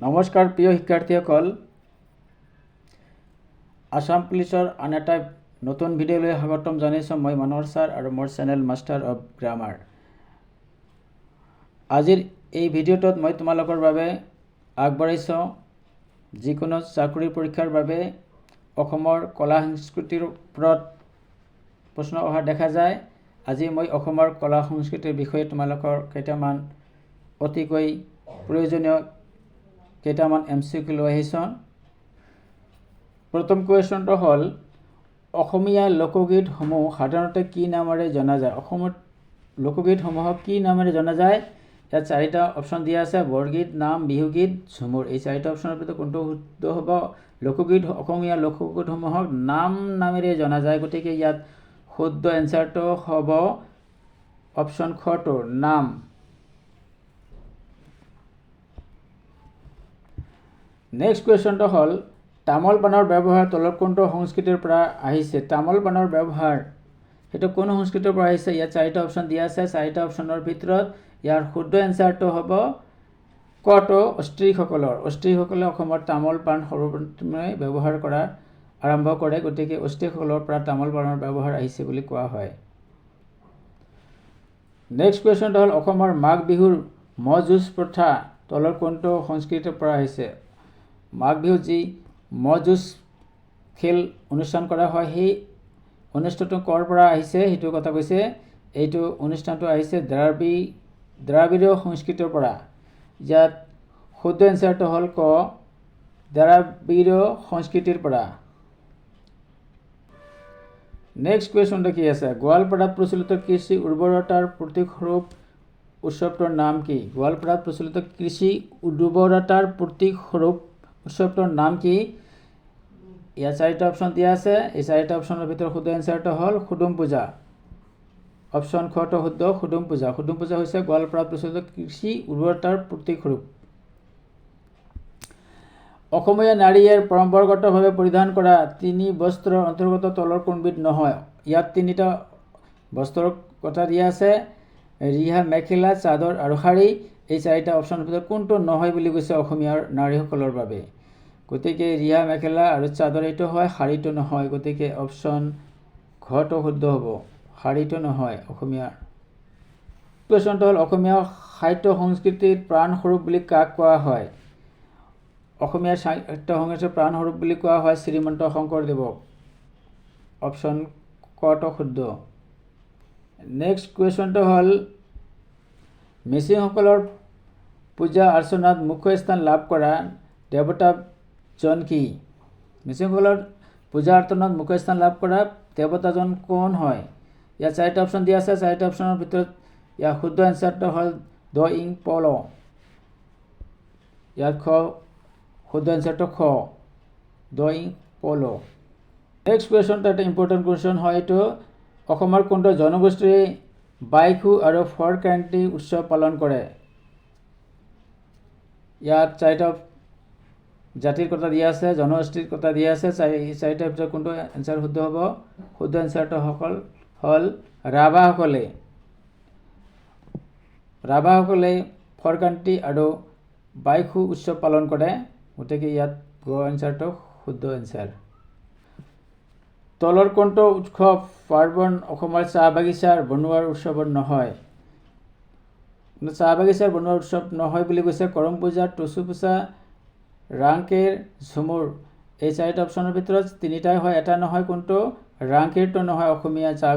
নমস্কাৰ প্ৰিয় শিক্ষাৰ্থীসকল, আসাম পুলিচৰ আন এটা নতুন ভিডিঅ'লৈ স্বাগতম জনাইছোঁ। মই মনোহৰ ছাৰ আৰু মোৰ চেনেল মাষ্টাৰ অফ গ্ৰামাৰ। আজিৰ এই ভিডিঅ'টোত মই তোমালোকৰ বাবে আগবঢ়াইছোঁ যিকোনো চাকৰি পৰীক্ষাৰ বাবে অসমৰ কলা সংস্কৃতিৰ ওপৰত প্ৰশ্ন অহা দেখা যায়। আজি মই অসমৰ কলা সংস্কৃতিৰ বিষয়ে তোমালোকৰ কেইটামান অতিকৈ প্ৰয়োজনীয় কেইটামান MCQ লৈ আহিছোঁ। প্ৰথম কুৱেশ্যনটো হ'ল অসমীয়া লোকগীতসমূহ সাধাৰণতে কি নামেৰে জনা যায়? অসমৰ লোকগীতসমূহক কি নামেৰে জনা যায়? ইয়াত চাৰিটা অপশ্যন দিয়া আছে: বৰগীত, নাম, বিহুগীত, ঝুমুৰ। এই চাৰিটা অপশ্যনৰ ভিতৰত কোনটো শুদ্ধ হ'ব? অসমীয়া লোকগীতসমূহক নাম নামেৰে জনা যায়, গতিকে ইয়াত শুদ্ধ এনচাৰটো হ'ব অপশ্যন খটো, নাম। নেক্সট কুৱেশ্যনটো হ'ল তামোল পাণৰ ব্যৱহাৰ তলত কোনটো সংস্কৃতিৰ পৰা আহিছে? তামোল পাণৰ ব্যৱহাৰ সেইটো কোন সংস্কৃতিৰ পৰা আহিছে? ইয়াত চাৰিটা অপশ্যন দিয়া আছে। চাৰিটা অপশ্যনৰ ভিতৰত ইয়াৰ শুদ্ধ এনচাৰটো হ'ব কটো, অষ্ট্ৰীসকলে অসমত তামোল পাণ সৰ্বপ্ৰথমে ব্যৱহাৰ কৰা আৰম্ভ কৰে, গতিকে অষ্ট্ৰীসকলৰ পৰা তামোল পাণৰ ব্যৱহাৰ আহিছে বুলি কোৱা হয়। নেক্সট কুৱেশ্যনটো হ'ল অসমৰ মাঘ বিহুৰ ম'হ যুঁজ প্ৰথা তলৰ কোনটো সংস্কৃতিৰ পৰা আহিছে? মাঘ বিহুত যি ম'হ যুঁজ খেল অনুষ্ঠান কৰা হয়, সেই অনুষ্ঠানটো ক'ৰ পৰা আহিছে সেইটো কথা কৈছে। এইটো অনুষ্ঠানটো আহিছে দ্ৰাবিড়ীয় সংস্কৃতিৰ পৰা। ইয়াত শুদ্ধ এনচাৰটো হ'ল ক, দ্ৰাবিড়ীয় সংস্কৃতিৰ পৰা। নেক্সট কুৱেশ্যনটো কি আছে? গোৱালপাৰাত প্ৰচলিত কৃষি উৰ্বৰতাৰ প্ৰতীকস্বৰূপ উৎসৱটোৰ নাম কি? গোৱালপাৰাত প্ৰচলিত কৃষি উৰ্বৰতাৰ প্ৰতীকস্বৰূপ উৎসৱটোৰ নাম কি? ইয়াত চাৰিটা অপশ্যন দিয়া আছে। এই চাৰিটা অপশ্যনৰ ভিতৰত শুদ্ধ এনচাৰটো হ'ল সুদুম পূজা। অপশ্যন খটো শুদ্ধ, সুদুম পূজা। সুদুম পূজা হৈছে গোৱালপাৰাত প্ৰচলিত কৃষি উৰ্বৰতাৰ প্ৰতীকস্বৰূপ। অসমীয়া নাৰীয়ে পৰম্পৰাগতভাৱে পৰিধান কৰা তিনি বস্ত্ৰৰ অন্তৰ্গত তলৰ কোনবিধ নহয়? ইয়াত তিনিটা বস্ত্ৰৰ কথা দিয়া আছে: ৰিহা, মেখেলা, চাদৰ আৰু শাৰী। এই চাৰিটা অপশ্যনৰ ভিতৰত কোনটো নহয় বুলি কৈছে অসমীয়াৰ নাৰীসকলৰ বাবে? গতিকে ৰিহা, মেখেলা আৰু চাদৰ এইটো হয়, শাৰীটো নহয়, গতিকে অপশ্যন ঘটো শুদ্ধ হ'ব, শাৰীটো নহয় অসমীয়াৰ। কুৱেশ্যনটো হ'ল অসমীয়া সাহিত্য সংস্কৃতিৰ প্ৰাণস্বৰূপ বুলি কাক কোৱা হয়? অসমীয়া সাহিত্য সংস্কৃতিৰ প্ৰাণস্বৰূপ বুলি কোৱা হয় শ্ৰীমন্ত শংকৰদেৱক। অপশ্যন কটো শুদ্ধ। নেক্সট কুৱেশ্যনটো হ'ল মিচিংসকলৰ পূজা অৰ্চনাত মুখ্য স্থান লাভ কৰা দেৱতাজন কি? মিচিংসকলৰ পূজা অৰ্চনাত মুখ্য স্থান লাভ কৰা দেৱতাজন কোন হয়? ইয়াত চাৰিটা অপশ্যন দিয়া আছে। চাৰিটা অপশ্যনৰ ভিতৰত ইয়াৰ শুদ্ধ এনচাৰটো হ'ল দ ইং পল। ইয়াত শুদ্ধ এনচাৰটো খ, দ ইং পল। নেক্সট কুৱেশ্যনটো এটা ইম্পৰ্টেণ্ট কুৱেশ্যন হয়। এইটো অসমৰ কোনটো জনগোষ্ঠীয়ে বাইখু আৰু ফৰক্ৰান্তি উৎসৱ পালন কৰে? ইয়াত চাৰিটা জাতিৰ কথা দিয়া আছে, জনগোষ্ঠীৰ কথা দিয়া আছে। চাৰিটাৰ ভিতৰত কোনটো এনচাৰ শুদ্ধ হ'ব? শুদ্ধ এনচাৰটো হ'ল ৰাভাসকলে ফৰক্ৰান্তি আৰু বাইখু উৎসৱ পালন কৰে, গতিকে ইয়াত গ এনচাৰটো শুদ্ধ এনচাৰ। তলৰ কোনটো উৎসৱ পাৰ্বণ অসমৰ চাহ বাগিচাৰ বনোৱাৰ উৎসৱৰ নহয়? চাহ বাগিচাৰ বনোৱাৰ উৎসৱ নহয় বুলি কৈছে কৰম পূজা, টুচু পূজা, ৰাংকেৰ, ঝুমুৰ। এই চাৰিটা অপশ্যনৰ ভিতৰত তিনিটাই হয়, এটা নহয়। কোনটো? ৰাংকেৰটো নহয় অসমীয়া চাহ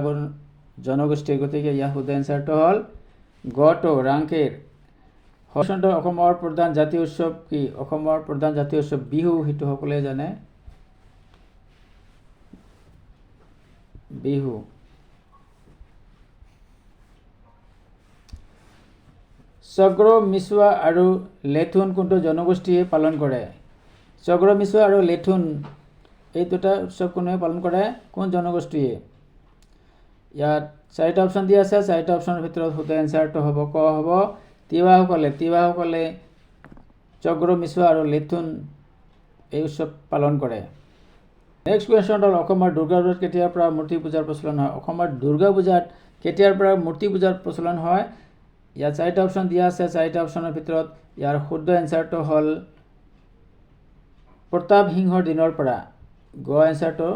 জনগোষ্ঠীৰ, গতিকে ইয়াৰ শুদ্ধ এনচাৰটো হ'ল গটো, ৰাংকেৰ। অসমৰ প্ৰধান জাতীয় উৎসৱ কি? অসমৰ প্ৰধান জাতীয় উৎসৱ বিহু, সেইটো সকলোৱে জানে, বিহু। চগ্ৰ, মিছুৱা আৰু লেথুন কোনটো জনগোষ্ঠীয়ে পালন কৰে? চগ্ৰ, মিছুৱা আৰু লেথুন এই দুটা উৎসৱ কোনে পালন কৰে? কোন জনগোষ্ঠীয়ে? ইয়াত চাৰিটা অপশ্যন দিয়া আছে। চাৰিটা অপশ্যনৰ ভিতৰত শুদ্ধ এনচাৰটো হ'ব ক হ'ব, তিৱাসকলে চগ্ৰ, মিছুৱা আৰু লেথুন এই উৎসৱ পালন কৰে। নেক্সট কুৱেশ্যন হ'ল অসমৰ দুৰ্গা পূজাত কেতিয়াৰ পৰা মূৰ্তি পূজাৰ প্ৰচলন হয়? অসমৰ দুৰ্গা পূজাত কেতিয়াৰ পৰা মূৰ্তি পূজাৰ প্ৰচলন হয়? ইয়াত চাৰিটা অপশ্যন দিয়া আছে। চাৰিটা অপশ্যনৰ ভিতৰত ইয়াৰ শুদ্ধ এনচাৰটো হ'ল প্ৰতাপ সিংহৰ দিনৰ পৰা গ এনচাৰটো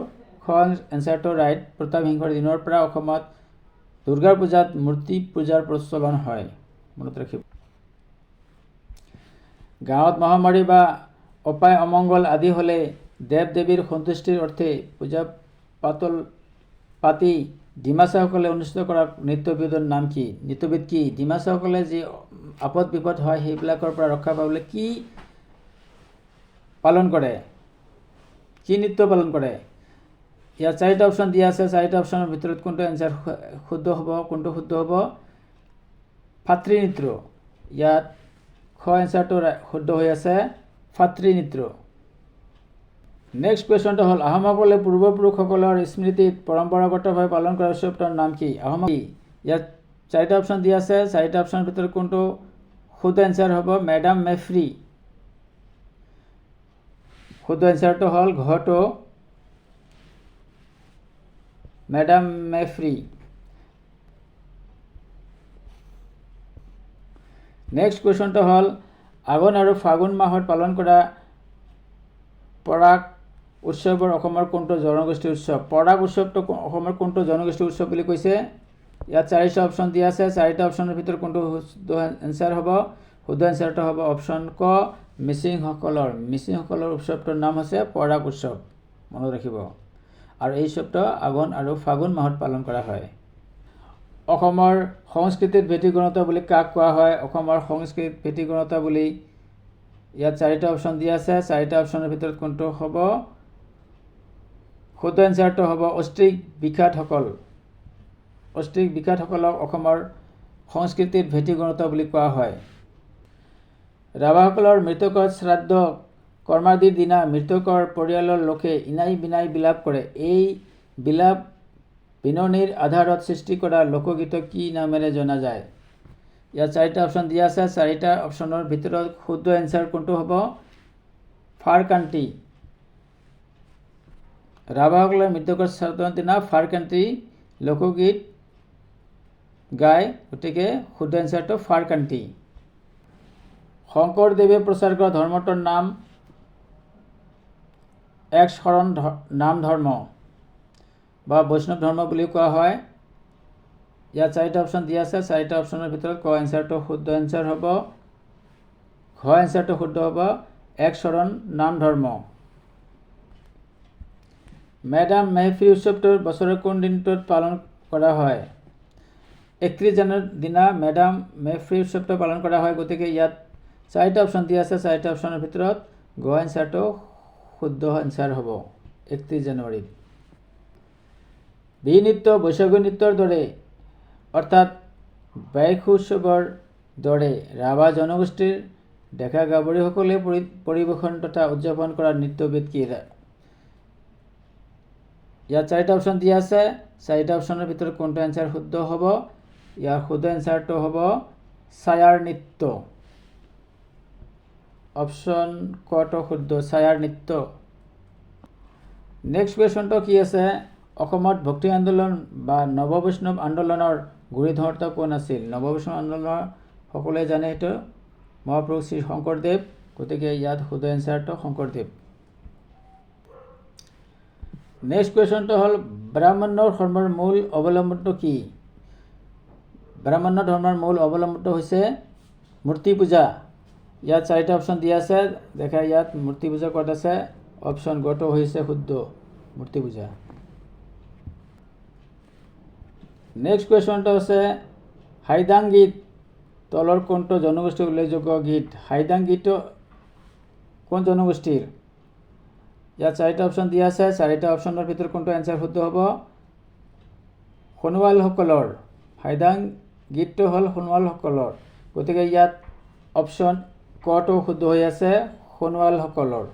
খ এনচাৰটো ৰাইট। প্ৰতাপ সিংহৰ দিনৰ পৰা অসমত দুৰ্গা পূজাত মূৰ্তি পূজাৰ প্ৰচলন হয়, মনত ৰাখিব। গাঁৱত মহামাৰী বা অপায় অমংগল আদি হ'লে দেৱ দেৱীৰ সন্তুষ্টিৰ অৰ্থে পূজা পাতি ডিমাচাসকলে অনুষ্ঠিত কৰা নৃত্যবিধৰ নাম কি? নৃত্যবিধ কি? ডিমাচাসকলে যি আপদ বিপদ হয় সেইবিলাকৰ পৰা ৰক্ষা পাবলৈ কি পালন কৰে? কি নৃত্য পালন কৰে? ইয়াত 4টা অপশ্যন দিয়া আছে। 4টা অপশ্যনৰ ভিতৰত কোনটো এনচাৰ শুদ্ধ হ'ব? কোনটো শুদ্ধ হ'ব? ফাত্ৰী নৃত্য। ইয়াত খ এনচাৰটো শুদ্ধ হৈ আছে, ফাত্ৰী নৃত্য। নেক্সট কুৱেশ্যনটো হ'ল আহোমসকলে পূৰ্বপুৰুষসকলৰ স্মৃতিত পৰম্পৰাগতভাৱে পালন কৰা উৎসৱটোৰ নাম কি? আহোম কি? ইয়াত 4টা অপশ্যন দিয়া আছে। 4টা অপশ্যনৰ ভিতৰত কোনটো শুদ্ধ এনচাৰ হ'ব? মেডাম মেফ্ৰি। শুদ্ধ এনচাৰটো হ'ল ঘটো মেডাম মেফ্ৰি। নেক্সট কুৱেশ্যনটো হ'ল আঘোণ আৰু ফাগুন মাহত পালন কৰা পৰাগ উৎসৱৰ অসমৰ কোনটো জনগোষ্ঠীৰ উৎসৱ? পৰাগ উৎসৱটো অসমৰ কোনটো জনগোষ্ঠীৰ উৎসৱ বুলি কৈছে? ইয়াত 4টা অপশ্যন দিয়া আছে। 4টা অপশ্যনৰ ভিতৰত কোনটো শুদ্ধ এনচাৰ হ'ব? শুদ্ধ এনচাৰটো হ'ব অপশ্যন ক, মিচিংসকলৰ। মিচিংসকলৰ উৎসৱটোৰ নাম হৈছে পৰাগ উৎসৱ, মনত ৰাখিব। আৰু এই উৎসৱটো আঘোণ আৰু ফাগুন মাহত পালন কৰা হয়। অসমৰ সংস্কৃতিৰ ভেটিগণতা বুলি কাক কোৱা হয়? অসমৰ সংস্কৃতিৰ ভেটিগণতা বুলি ইয়াত 4টা অপশ্যন দিয়া আছে। 4টা অপশ্যনৰ ভিতৰত কোনটো হ'ব? শুদ্ধ এনচাৰটো হ'ব অষ্ট্ৰিক বিখ্যাতসকল। অষ্ট্ৰিক বিখ্যাতসকলক অসমৰ সংস্কৃতিৰ ভেটিগণতা বুলি কোৱা হয়। ৰাভাসকলৰ মৃতকৰ শ্ৰাদ্ধ কৰ্মাদিৰ দিনা মৃতকৰ পৰিয়ালৰ লোকে ইনাই বিনাই বিলাপ কৰে। এই বিলাপ বিননিৰ আধাৰত সৃষ্টি কৰা লোকগীতক কি নামেৰে জনা যায়? ইয়াত 4টা অপশ্যন দিয়া আছে। 4টা অপশ্যনৰ ভিতৰত শুদ্ধ এনচাৰ কোনটো হ'ব? ফাৰকান্তি। ৰাভাসকলৰ মৃতকৰ শ্ৰাদ্ধৰ দিনা ফাৰকান্তি লোকগীত গায়, গতিকে শুদ্ধ এনচাৰটো ফাৰকান্তি। শংকৰদেৱে প্ৰচাৰ কৰা ধৰ্মটোৰ নাম এক শৰণ নাম ধৰ্ম বা বৈষ্ণৱ ধৰ্ম বুলি কোৱা হয়। ইয়াত 4টা অপশ্যন দিয়া আছে। 4টা অপশ্যনৰ ভিতৰত ক এনচাৰটো শুদ্ধ এনচাৰ হ'ব। ঘ এনচাৰটো শুদ্ধ হ'ব এক শৰণ নাম ধৰ্ম। মেডাম মেফ্ৰি উৎসৱটো বছৰৰ কোন দিনটোত পালন কৰা হয়? 31 জানুৱাৰীৰ দিনা মেডাম মেফ্ৰি উৎসৱটো পালন কৰা হয়, গতিকে ইয়াত 4টা অপশ্যন দিয়া আছে। 4টা অপশ্যনৰ ভিতৰত গ এনচাৰটো শুদ্ধ এনচাৰ হ'ব 31 জানুৱাৰীত। বিহু নৃত্য বৈশাগু নৃত্যৰ দৰে অৰ্থাৎ বাইখু উৎসৱৰ দৰে ৰাভা জনগোষ্ঠীৰ ডেকা গাভৰুসকলে পৰিৱেশন তথা উদযাপন কৰা নৃত্যবিধ কি? ইয়াত 4টা অপশ্যন দিয়া আছে। 4টা অপশ্যনৰ ভিতৰত কোনটো এনচাৰ শুদ্ধ হ'ব? ইয়াৰ শুদ্ধ এনচাৰটো হ'ব ছায়াৰ নৃত্য। অপশ্যন কটো শুদ্ধ, ছায়াৰ নৃত্য। নেক্সট কুৱেশ্যনটো কি আছে? অসমত ভক্তি আন্দোলন বা নৱবৈষ্ণৱ আন্দোলনৰ গুৰিধৰ্তা কোন আছিল? নৱবৈষ্ণৱ আন্দোলনৰ সকলোৱে জানে এইটো মহাপুৰুষ শ্ৰী শংকৰদেৱ, গতিকে ইয়াত শুদ্ধ এনচাৰটো শংকৰদেৱ। নেক্সট কুৱেশ্যনটো হ'ল ব্ৰাহ্মণ্য ধৰ্মৰ মূল অৱলম্বনটো কি? ব্ৰাহ্মণ্য ধৰ্মৰ মূল অৱলম্বনটো হৈছে মূৰ্তি পূজা। ইয়াত 4টা অপশ্যন দিয়া আছে। দেখা ইয়াত মূৰ্তি পূজা ক'ত আছে? অপশ্যন গটো হৈছে শুদ্ধ, মূৰ্তি পূজা। নেক্সট কুৱেশ্যনটো আছে হাইদাং গীত তলৰ কোনটো জনগোষ্ঠীৰ উল্লেখযোগ্য গীত? হাইদাং গীতটো কোন জনগোষ্ঠীৰ? ইয়াত 4টা অপশ্যন দিয়া আছে। 4টা অপশ্যনৰ ভিতৰত কোনটো এনচাৰ শুদ্ধ হ'ব? সোণোৱালসকলৰ। হাইদাং গীতটো হ'ল সোণোৱালসকলৰ, গতিকে ইয়াত অপশ্যন কটো শুদ্ধ হৈ আছে সোণোৱালসকলৰ।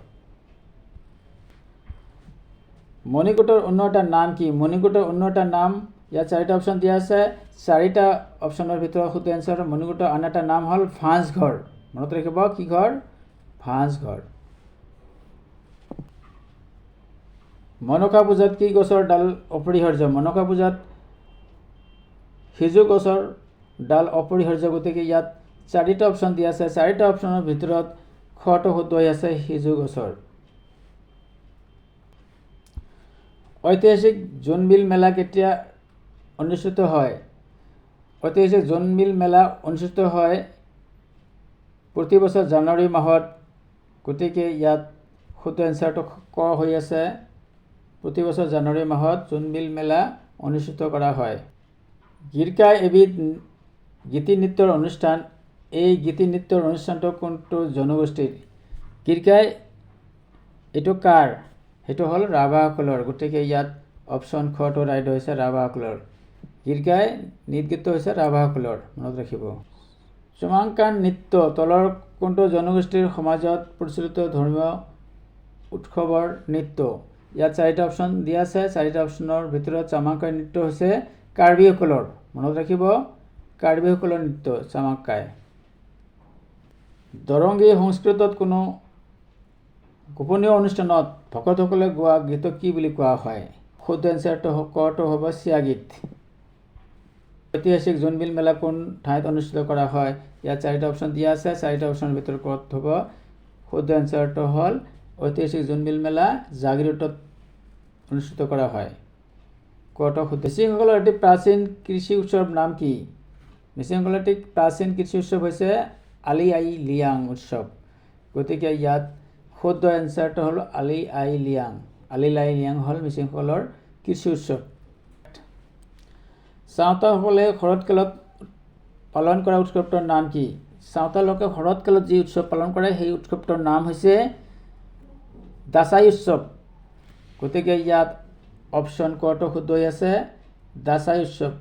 মণিকূটৰ অন্য এটা নাম কি? মণিকূটৰ অন্য এটা নাম ইয়াত 4টা অপশ্যন দিয়া আছে। 4টা অপশ্যনৰ ভিতৰত শুদ্ধ এনচাৰ মণিকূটৰ আন এটা নাম হ'ল ভাঁজ ঘৰ, মনত ৰাখিব। কি ঘৰ? ভাঁজ ঘৰ। মনসা পূজাত কি গছৰ ডাল অপৰিহাৰ্য? মনসা পূজাত সিজু গছৰ ডাল অপৰিহাৰ্য, গতিকে ইয়াত 4টা অপশ্যন দিয়া আছে। 4টা অপশ্যনৰ ভিতৰত খটো শুদ্ধ হৈ আছে সিজু গছৰ। ঐতিহাসিক জোনবিল মেলা কেতিয়া অনুষ্ঠিত হয়? ঐতিহাসিক জোনবিল মেলা অনুষ্ঠিত হয় প্ৰতি বছৰ জানুৱাৰী মাহত। গতিকে ইয়াত শুদ্ধ এনচাৰটো ক হৈ আছে। প্ৰতি বছৰ জানুৱাৰী মাহত জোনবিল মেলা অনুষ্ঠিত কৰা হয়। গিৰ্কা এবিধ গীতি নৃত্যৰ অনুষ্ঠান। এই গীতি নৃত্যৰ অনুষ্ঠানটো কোনটো জনগোষ্ঠীৰ? গিৰ্কাই এইটো কাৰ? সেইটো হ'ল ৰাভাসকলৰ। গতিকে ইয়াত অপশ্যন খটো ৰাইট হৈছে ৰাভাসকলৰ। গিৰ্কাই নৃত্য হৈছে ৰাভাসকলৰ, মনত ৰাখিব। চুমাংকান নৃত্য তলৰ কোনটো জনগোষ্ঠীৰ সমাজত প্ৰচলিত ধৰ্মীয় উৎসৱৰ নৃত্য? ইয়াত 4টা অপশ্যন দিয়া আছে। 4টা অপশ্যনৰ ভিতৰত চামাংকাই নৃত্য হৈছে কাৰ্বিসকলৰ, মনত ৰাখিব। কাৰ্বিসকলৰ নৃত্য চামাংকাই। দৰংগী সংস্কৃতত কোনো গোপনীয় অনুষ্ঠানত ভকতসকলে গোৱা গীতক কি বুলি কোৱা হয়? শুদ্ধ এনচাৰটো কটো হ'ব চিয়া গীত। ঐতিহাসিক জোনবিল মেলা কোন ঠাইত অনুষ্ঠিত কৰা হয়? ইয়াত 4টা অপশ্যন দিয়া আছে। 4টা অপশ্যনৰ ভিতৰত ক'ত হ'ব? শুদ্ধ এনচাৰটো হ'ল ঐতিহাসিক জোনবিল মেলা জাগিৰোডত অনুষ্ঠিত কৰা হয়। কটো শুদ্ধ। মিচিংসকলৰ এটি প্ৰাচীন কৃষি উৎসৱৰ নাম কি? মিচিংসকলৰ এটি প্ৰাচীন কৃষি উৎসৱ হৈছে আলি আই লিয়াং উৎসৱ। গতিকে ইয়াত শুদ্ধ এনচাৰটো হ'ল আলি আই লিয়াং। আলি আই লিয়াং হ'ল মিচিংসকলৰ কৃষি উৎসৱ। চাওতালসকলে শৰৎকালত পালন কৰা উৎসৱটোৰ নাম কি? চাওতাললোকে শৰৎকালত যি উৎসৱ পালন কৰে সেই উৎসৱটোৰ নাম হৈছে দাচাই উৎসৱ। গতিকে ইয়াত অপশ্যন কটো শুদ্ধ হৈ আছে দাচাই উৎসৱ।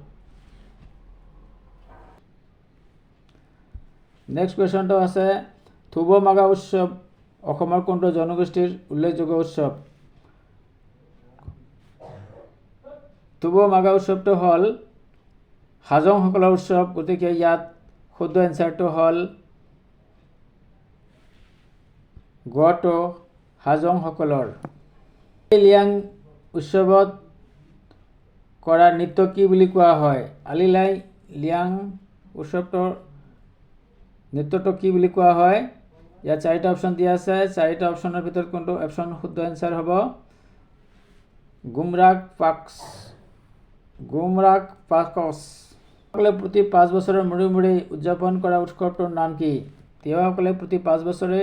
নেক্সট কুৱেশ্যনটো আছে থুব মাগা উৎসৱ অসমৰ কোনটো জনগোষ্ঠীৰ উল্লেখযোগ্য উৎসৱ? থুব মাগা উৎসৱটো হ'ল হাজংসকলৰ উৎসৱ। গতিকে ইয়াত শুদ্ধ এনচাৰটো হ'ল গটো হাজংসকলৰ। লিয়াং উৎসৱত কৰা নৃত্য কি বুলি কোৱা হয়? আলিলাই লিয়াং উৎসৱটোৰ নৃত্যটো কি বুলি কোৱা হয়? ইয়াত 4টা অপশ্যন দিয়া আছে। 4টা অপশ্যনৰ ভিতৰত কোনটো অপশ্যন শুদ্ধ এনচাৰ হ'ব? গুমৰাগ পাকছ। গুমৰাগ পাকছ। সকলে প্ৰতি 5 বছৰৰ মূৰে মূৰে উদযাপন কৰা উৎসৱটোৰ নাম কি? তিৱাসকলে প্ৰতি 5 বছৰে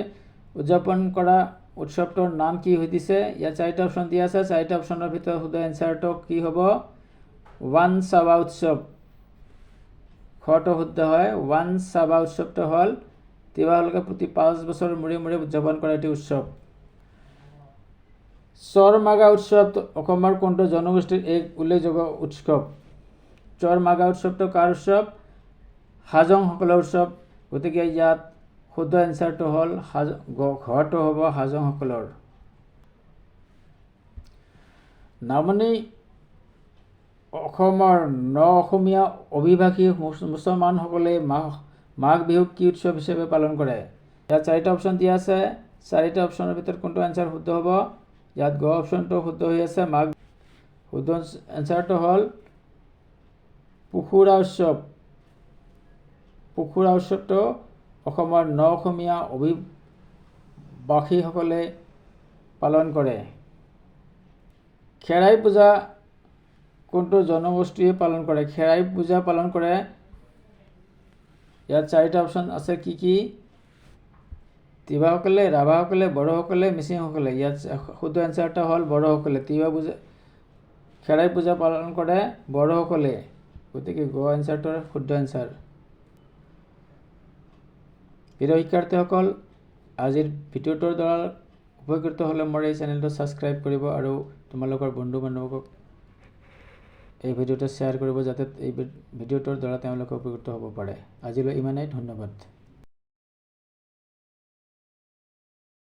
উদযাপন কৰা উৎসৱটোৰ নাম কি হৈ দিছে? ইয়াত 4টা অপশ্যন দিয়া আছে। 4টা অপশ্যনৰ ভিতৰত শুদ্ধ এনচাৰটো কি হ'ব? ৱান চাবা উৎসৱ। খটো শুদ্ধ হয়। ৱান চাবা উৎসৱটো হ'ল তিৱাসকলে প্ৰতি 5 বছৰ মূৰে মূৰে উদযাপন কৰা এটি উৎসৱ। চৰ মাগা উৎসৱ অসমৰ কোনটো জনগোষ্ঠীৰ এক উল্লেখযোগ্য উৎসৱ? চৰ মাগা উৎসৱটো কাৰ উৎসৱ? হাজংসকলৰ উৎসৱ। গতিকে ইয়াত শুদ্ধ এনচাৰটো হ'ল ঘৰটো হ'ব হাজংসকলৰ। নামনি অসমৰ অসমীয়া অভিবাসী মুছলমানসকলে মাঘ বিহুক কি উৎসৱ হিচাপে পালন কৰে? ইয়াত 4টা অপশ্যন দিয়া আছে। 4টা অপশ্যনৰ ভিতৰত কোনটো এনচাৰ শুদ্ধ হ'ব? ইয়াত গ অপশ্যনটো শুদ্ধ হৈ আছে মাঘ। শুদ্ধ এনচাৰটো হ'ল পুখুৰা উৎসৱ। পুখুৰা উৎসৱটো অসমৰ অসমীয়া অভিবাসীসকলে পালন কৰে। খেৰাই পূজা কোনটো জনগোষ্ঠীয়ে পালন কৰে? খেৰাই পূজা পালন কৰে। ইয়াত 4টা অপশ্যন আছে কি কি? তিৱাসকলে, ৰাভাসকলে, বড়োসকলে, মিচিংসকলে। ইয়াত শুদ্ধ এনচাৰটা হ'ল বড়োসকলে। তিৱা পূজা খেৰাই পূজা পালন কৰে বড়োসকলে। গতিকে গ এনচাৰটোৰ শুদ্ধ এনচাৰ। প্ৰিয় শিক্ষাৰ্থীসকল, আজিৰ ভিডিঅ'টোৰ দ্বাৰা উপকৃত হ'লে মোৰ এই চেনেলটো ছাবস্ক্ৰাইব কৰিব আৰু তোমালোকৰ বন্ধু বান্ধৱক এই ভিডিঅ'টো শ্বেয়াৰ কৰিব যাতে এই ভিডিঅ'টোৰ দ্বাৰা তেওঁলোকে উপকৃত হ'ব পাৰে। আজিলৈ ইমানেই। ধন্যবাদ।